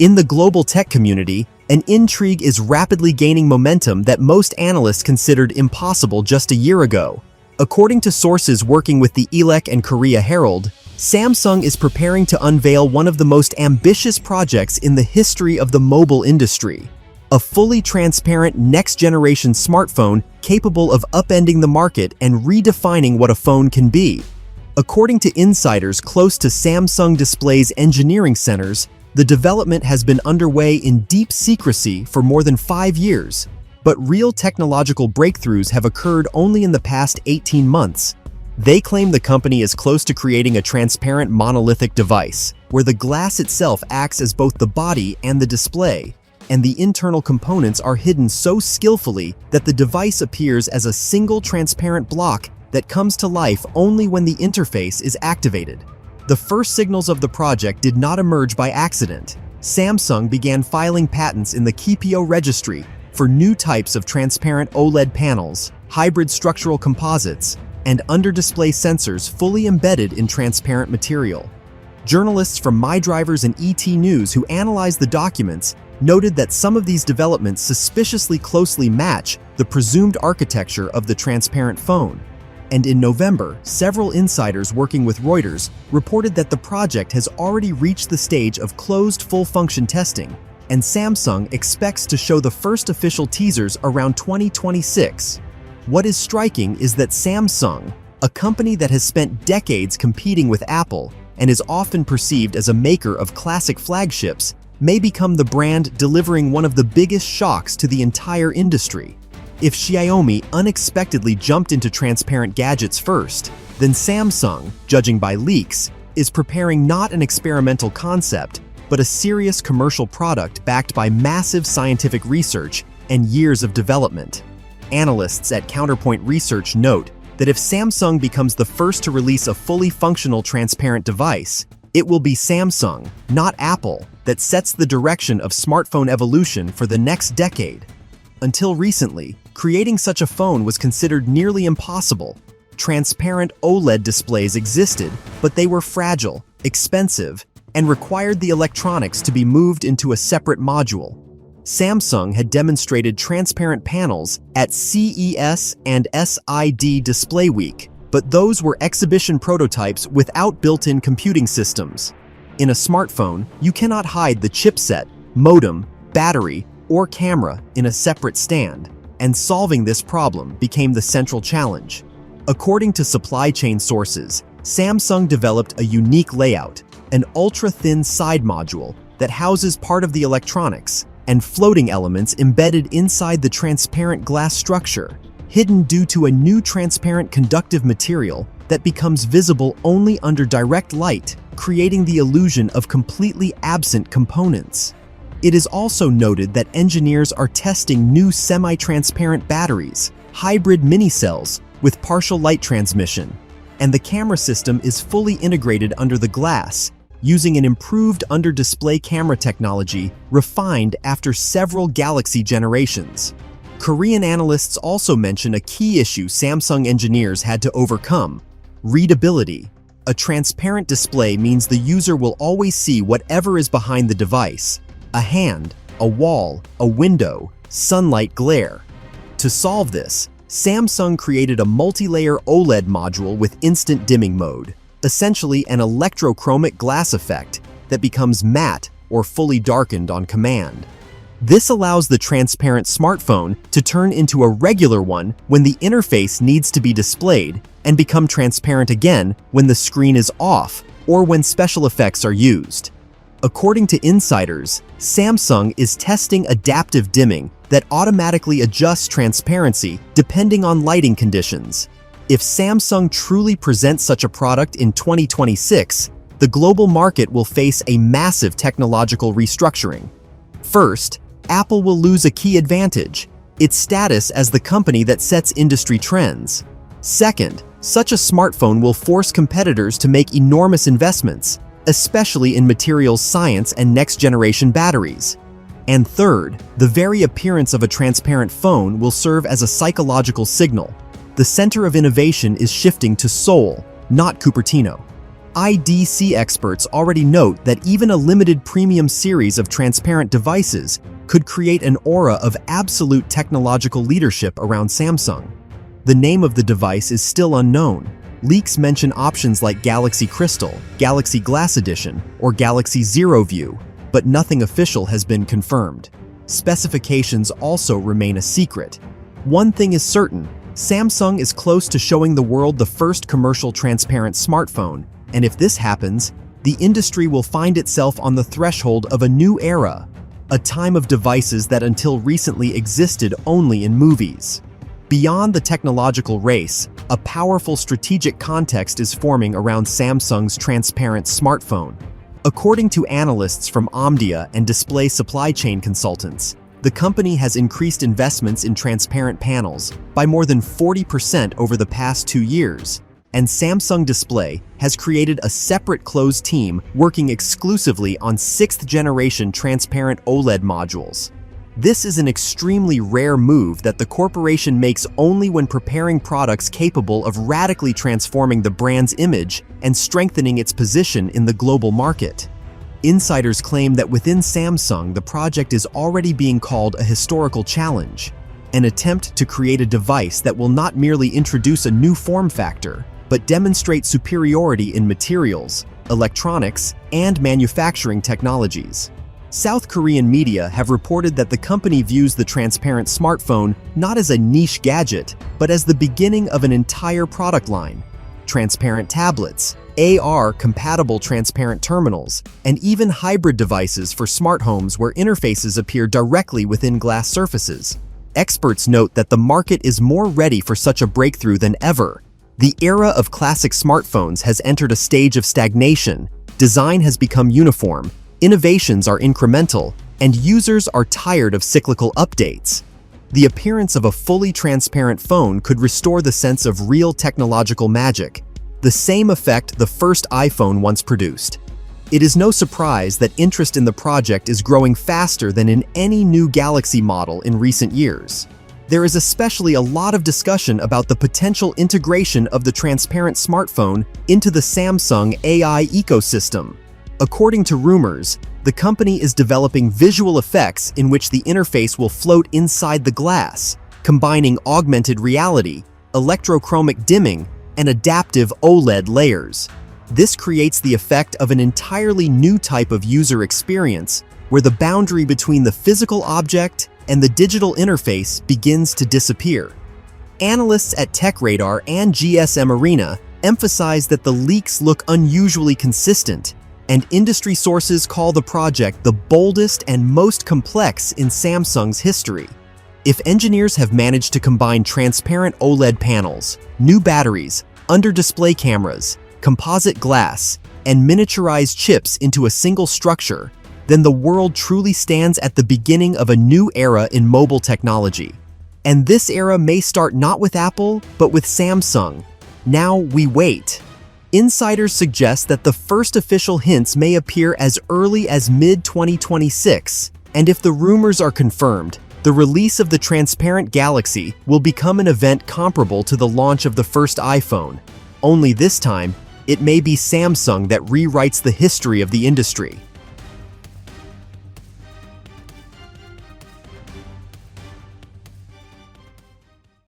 In the global tech community, an intrigue is rapidly gaining momentum that most analysts considered impossible just a year ago. According to sources working with the ELEC and Korea Herald, Samsung is preparing to unveil one of the most ambitious projects in the history of the mobile industry. A fully transparent next-generation smartphone capable of upending the market and redefining what a phone can be. According to insiders close to Samsung Display's engineering centers, the development has been underway in deep secrecy for more than 5 years, but real technological breakthroughs have occurred only in the past 18 months. They claim the company is close to creating a transparent monolithic device, where the glass itself acts as both the body and the display, and the internal components are hidden so skillfully that the device appears as a single transparent block that comes to life only when the interface is activated. The first signals of the project did not emerge by accident. Samsung began filing patents in the KPO registry for new types of transparent OLED panels, hybrid structural composites, and under-display sensors fully embedded in transparent material. Journalists from MyDrivers and ET News who analyzed the documents noted that some of these developments suspiciously closely match the presumed architecture of the transparent phone. And in November, several insiders working with Reuters reported that the project has already reached the stage of closed full-function testing, and Samsung expects to show the first official teasers around 2026. What is striking is that Samsung, a company that has spent decades competing with Apple and is often perceived as a maker of classic flagships, may become the brand delivering one of the biggest shocks to the entire industry. If Xiaomi unexpectedly jumped into transparent gadgets first, then Samsung, judging by leaks, is preparing not an experimental concept, but a serious commercial product backed by massive scientific research and years of development. Analysts at Counterpoint Research note that if Samsung becomes the first to release a fully functional transparent device, it will be Samsung, not Apple, that sets the direction of smartphone evolution for the next decade. Until recently, creating such a phone was considered nearly impossible. Transparent OLED displays existed, but they were fragile, expensive, and required the electronics to be moved into a separate module. Samsung had demonstrated transparent panels at CES and SID Display Week, but those were exhibition prototypes without built-in computing systems. In a smartphone, you cannot hide the chipset, modem, battery, or camera in a separate stand, and solving this problem became the central challenge. According to supply chain sources, Samsung developed a unique layout, an ultra-thin side module that houses part of the electronics and floating elements embedded inside the transparent glass structure, hidden due to a new transparent conductive material that becomes visible only under direct light, creating the illusion of completely absent components. It is also noted that engineers are testing new semi-transparent batteries, hybrid mini-cells with partial light transmission, and the camera system is fully integrated under the glass, using an improved under-display camera technology refined after several Galaxy generations. Korean analysts also mention a key issue Samsung engineers had to overcome: readability. A transparent display means the user will always see whatever is behind the device: a hand, a wall, a window, sunlight glare. To solve this, Samsung created a multi-layer OLED module with instant dimming mode, essentially an electrochromic glass effect that becomes matte or fully darkened on command. This allows the transparent smartphone to turn into a regular one when the interface needs to be displayed and become transparent again when the screen is off or when special effects are used. According to insiders, Samsung is testing adaptive dimming that automatically adjusts transparency depending on lighting conditions. If Samsung truly presents such a product in 2026, the global market will face a massive technological restructuring. First, Apple will lose a key advantage: its status as the company that sets industry trends. Second, such a smartphone will force competitors to make enormous investments, especially in materials science and next-generation batteries. And third, the very appearance of a transparent phone will serve as a psychological signal. The center of innovation is shifting to Seoul, not Cupertino. IDC experts already note that even a limited premium series of transparent devices could create an aura of absolute technological leadership around Samsung. The name of the device is still unknown. Leaks mention options like Galaxy Crystal, Galaxy Glass Edition, or Galaxy Zero View, but nothing official has been confirmed. Specifications also remain a secret. One thing is certain, Samsung is close to showing the world the first commercial transparent smartphone, and if this happens, the industry will find itself on the threshold of a new era, a time of devices that until recently existed only in movies. Beyond the technological race, a powerful strategic context is forming around Samsung's transparent smartphone. According to analysts from Omdia and display supply chain consultants, the company has increased investments in transparent panels by more than 40% over the past 2 years, and Samsung Display has created a separate closed team working exclusively on 6th-generation transparent OLED modules. This is an extremely rare move that the corporation makes only when preparing products capable of radically transforming the brand's image and strengthening its position in the global market. Insiders claim that within Samsung, the project is already being called a historical challenge, an attempt to create a device that will not merely introduce a new form factor, but demonstrate superiority in materials, electronics, and manufacturing technologies. South Korean media have reported that the company views the transparent smartphone not as a niche gadget, but as the beginning of an entire product line. Transparent tablets, AR-compatible transparent terminals, and even hybrid devices for smart homes where interfaces appear directly within glass surfaces. Experts note that the market is more ready for such a breakthrough than ever. The era of classic smartphones has entered a stage of stagnation, design has become uniform, innovations are incremental, and users are tired of cyclical updates. The appearance of a fully transparent phone could restore the sense of real technological magic, the same effect the first iPhone once produced. It is no surprise that interest in the project is growing faster than in any new Galaxy model in recent years. There is especially a lot of discussion about the potential integration of the transparent smartphone into the Samsung AI ecosystem. According to rumors, the company is developing visual effects in which the interface will float inside the glass, combining augmented reality, electrochromic dimming, and adaptive OLED layers. This creates the effect of an entirely new type of user experience, where the boundary between the physical object and the digital interface begins to disappear. Analysts at TechRadar and GSM Arena emphasize that the leaks look unusually consistent, and industry sources call the project the boldest and most complex in Samsung's history. If engineers have managed to combine transparent OLED panels, new batteries, under-display cameras, composite glass, and miniaturized chips into a single structure, then the world truly stands at the beginning of a new era in mobile technology. And this era may start not with Apple, but with Samsung. Now we wait. Insiders suggest that the first official hints may appear as early as mid-2026, and if the rumors are confirmed, the release of the transparent Galaxy will become an event comparable to the launch of the first iPhone. Only this time, it may be Samsung that rewrites the history of the industry.